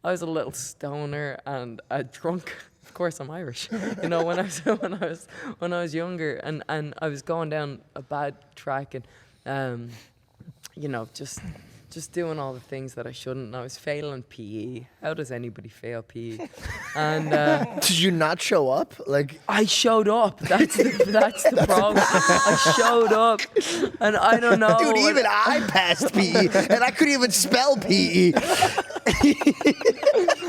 I was a little stoner and a drunk. Of course, I'm Irish. You know, when I was younger, and I was going down a bad track, and you know, just doing all the things that I shouldn't. And I was failing PE. How does anybody fail PE? And did you not show up? Like, I showed up. That's the problem. I showed up, and I don't know. dude, even I passed PE, and I couldn't even spell PE.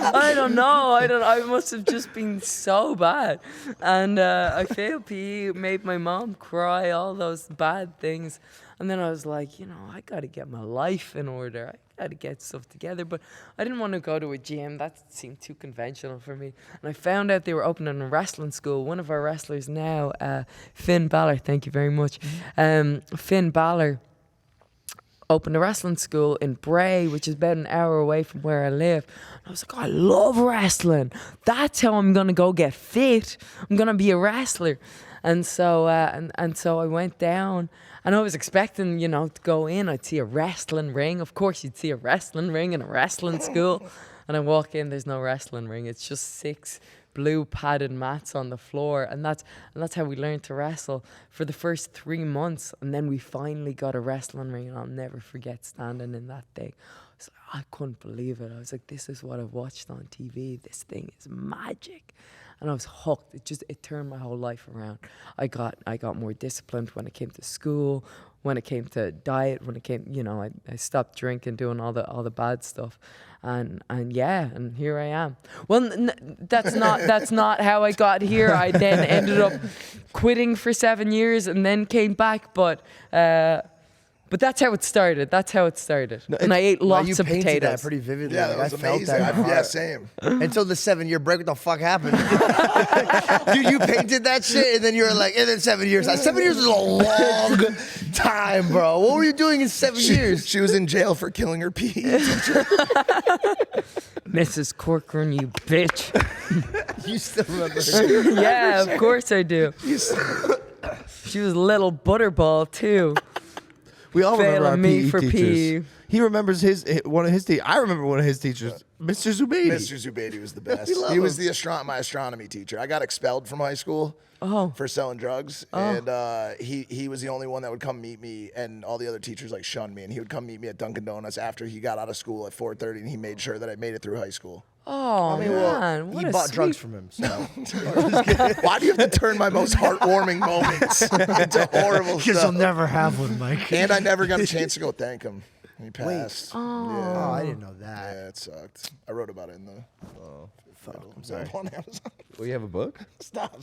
I don't know. I must have just been so bad, and I failed PE. Made my mom cry. All those bad things. And then I was like, you know, I got to get my life in order. I got to get stuff together. But I didn't want to go to a gym. That seemed too conventional for me. And I found out they were opening a wrestling school. One of our wrestlers now, Finn Balor, thank you very much. Finn Balor opened a wrestling school in Bray, which is about an hour away from where I live. I was like, I love wrestling. That's how I'm going to go get fit. I'm going to be a wrestler. And so so I went down, and I was expecting, you know, to go in. I'd see a wrestling ring. Of course, you'd see a wrestling ring in a wrestling school. And I walk in, there's no wrestling ring. It's just 6 blue padded mats on the floor, and that's how we learned to wrestle for the first 3 months. And then we finally got a wrestling ring, and I'll never forget standing in that thing. I couldn't believe it. I was like, this is what I've watched on TV. This thing is magic. And I was hooked. It turned my whole life around. I got more disciplined when it came to school, when it came to diet, when it came, you know, I stopped drinking, doing all the bad stuff. And here I am. Well, that's not how I got here. I then ended up quitting for 7 years and then came back, but that's how it started. No, and I ate lots of potatoes. You painted that pretty vividly. Yeah, that was amazing. Yeah, same. Until the 7-year break, what the fuck happened? Dude, you painted that shit, and then you were like, and then 7 years. 7 years is a long time, bro. What were you doing in 7 years? She was in jail for killing her PE teacher. Mrs. Corcoran, you bitch. You still remember her? Yeah, of course I do. She was a little butterball, too. We all remember our me PE for teachers. PE. He remembers one of his teachers. I remember one of his teachers, Mr. Zubaidi. Mr. Zubaidi was the best. He was my astronomy teacher. I got expelled from high school for selling drugs, and he was the only one that would come meet me, and all the other teachers like shunned me, and he would come meet me at Dunkin' Donuts after he got out of school at 4:30, and he made sure that I made it through high school. Oh, man. You bought drugs from him, so. Why do you have to turn my most heartwarming moments into horrible Because stuff? you'll never have one, Mike. And I never got a chance to go thank him. He passed. Wait. Oh, I didn't know that. Yeah, it sucked. I wrote about it in the... I'm sorry. On Amazon. Well, you have a book? Stop.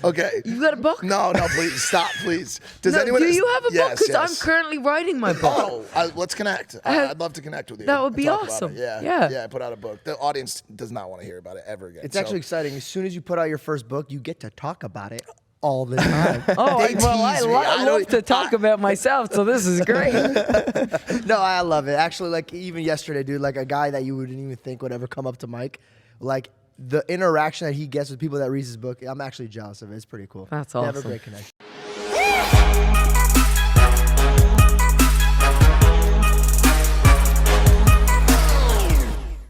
Okay. You got a book? No, please. Stop, please. Does No, anyone... do you have a book? Yes, Because yes. I'm currently writing my book. Oh, let's connect. I'd love to connect with you. That would be and talk about awesome. it. Yeah. Yeah, I put out a book. The audience does not want to hear about it ever again. It's actually exciting. As soon as you put out your first book, you get to talk about it all the time. I love to talk about myself, so this is great. No, I love it. Actually, like even yesterday, dude, like a guy that you wouldn't even think would ever come up to Mike, like the interaction that he gets with people that reads his book, I'm actually jealous of it. It's pretty cool. That's They have a awesome. great connection.